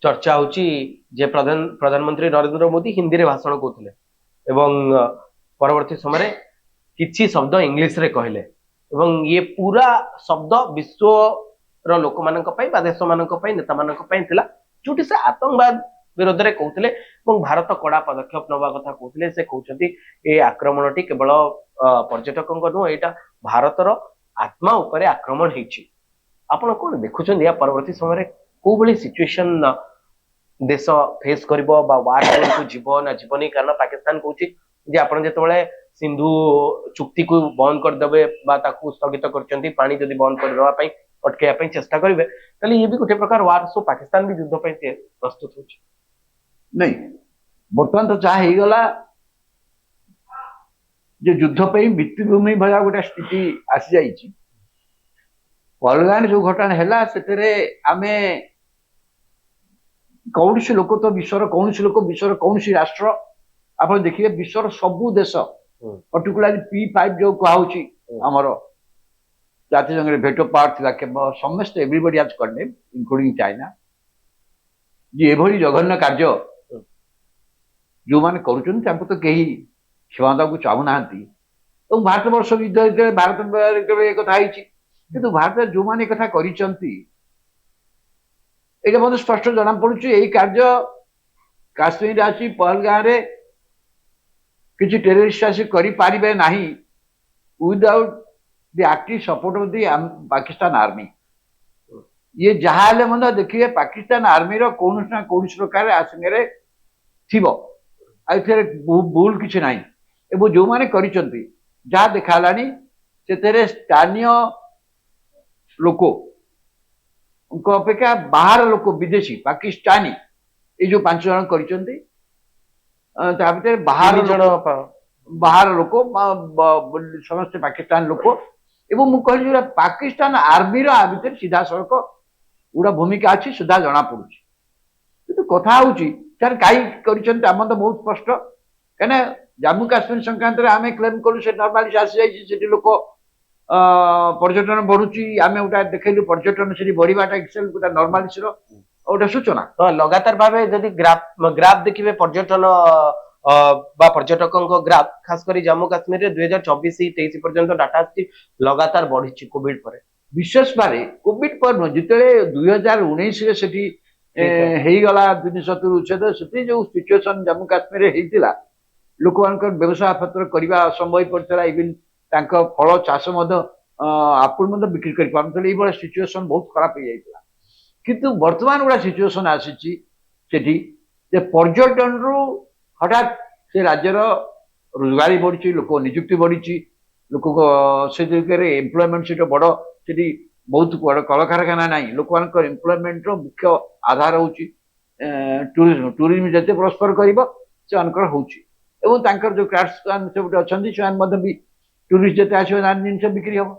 चर्चा होची जे प्रधानमंत्री नरेंद्र मोदी हिंदी रे भाषण कहते एवं परवर्ती समय किछि शब्द इंग्लिश रे कहले एवं ये पूरा शब्द विश्व रो लोक मानक पई बा देश मानक पई नेता मानक पई थिला जोटी से आतंकवाद विरोध रे कहते एवं भारत कड़ा पदक्षेप नवा कथा कहते से कहउछंती ए आक्रमणटी केवल पर्यटकଙ୍କ नुह एटा भारतर आत्मा उपरे आक्रमण हेछि आपण कोन देखुछन या परवर्ती समय को भली सिचुएशन देश फेस करिवो बा वार को जीव ना जीवनी कारण पाकिस्तान कहूची जे आपण जेतबेले सिंधु चुक्ति को बंद कर देबे बा ताकू स्थगित करचंती पानी जदी बंद कर देबा पई अटकेया पई चेष्टा करिवे तले ये भी गोटे प्रकार वार सो पाकिस्तान भी युद्ध पई प्रस्तुत होची नहीं बर्तमान तो चाह ही गला जो युद्ध पे भित्तिभूमि भया गोटे स्थिति आसी जाइए पहलगाम जो घटना है से आमे कौन सी लोक तो विश्वर कौन सी लोक विश्वर कौन सी राष्ट्र आप देखिए विश्वर सबू देश पर्टिकुलाली P5 जो कहुची आमर जाति संघ भेटो पावर थिला केवल समस्त everybody has condemn including China जे एभली जघन्य कार्य जो माने करूछन तांको तो केही क्षमता को चाहू नांती तो भारत वर्ष युद्ध भारत कथा आईची किंतु भारत जो माने कथा करिसंती एटा बहुत स्पष्ट जना पड़ुची यही कार्य काश्मीर आसी पहलगाम रे किसी टेररिस्ट आसी करि पारिबे नाही without the active support of the Pakistan army ये जहाले मन देखिए पाकिस्तान आर्मी रो कौन ना कौन प्रकार आसंगे थिबो आइथे भूल किछि नाही एबो जो माने करिसंती जहा देखालानी सेतेरे स्थानीय लोको उनको अपेक्षा बाहर लोक विदेशी पाकिस्तानी ये जो 5 जन करिसंती ता भीतर बाहर लोक समस्त पाकिस्तान लोक एवं मु कहली पाकिस्तान आर्मी रो आ भीतर सीधा सड़क गुड़ा भूमिका अच्छी सुधा जना पड़ुची किंतु कथा होची सर कई करिसंती आम तो बहुत स्पष्ट कने जम्मू काश्मीर संक्रांत रे आमे क्लेम करू से नॉर्मली आसी जाई सेठी लोक पर्यटन बढ़ुची आमे उटा देखैलु पर्यटन से बढ़ीबाटा एक्सेल गोटा नॉर्मली रो ओटा सूचना लगातार भाबे जदी ग्राफ देखिबे पर्यटन बा पर्यटकों ग्राफ खास करी जम्मू काश्मीर रे 2024-23 पर्यंत डाटा आछि लगातार बढ़िछि कोविड पर विशेष पारे कोविड पर जिते 2019 रे सेठी हेई गला 270 उच्छेद सेठी जो सिचुएशन जम्मू काश्मीर रे हेइतिला लोक मानकर व्यवसाय पत्र करबा असंभव पड़ता इवन तांको फल चाष आपुल बिक्री कर पारे ये सिचुएशन बहुत खराब हो जाता किंतु वर्तमान गुड़ा सिचुएशन आसी पर्यटन रु हठात से राज्यर रोजगारी बढ़ी लोक निजुक्ति बढ़ी लोक से एम्प्लॉयमेंट से बड़ से बहुत बड़ कलकारखाना ना लोक मान एम्प्लॉयमेंट मुख्य आधार हूँ टूरिज्म टूरिज्म जिते प्रस्पर कर जो क्राफ्ट्समैन सब अच्छा भी टूरिस्ट जिते आस जिन बिक्री हम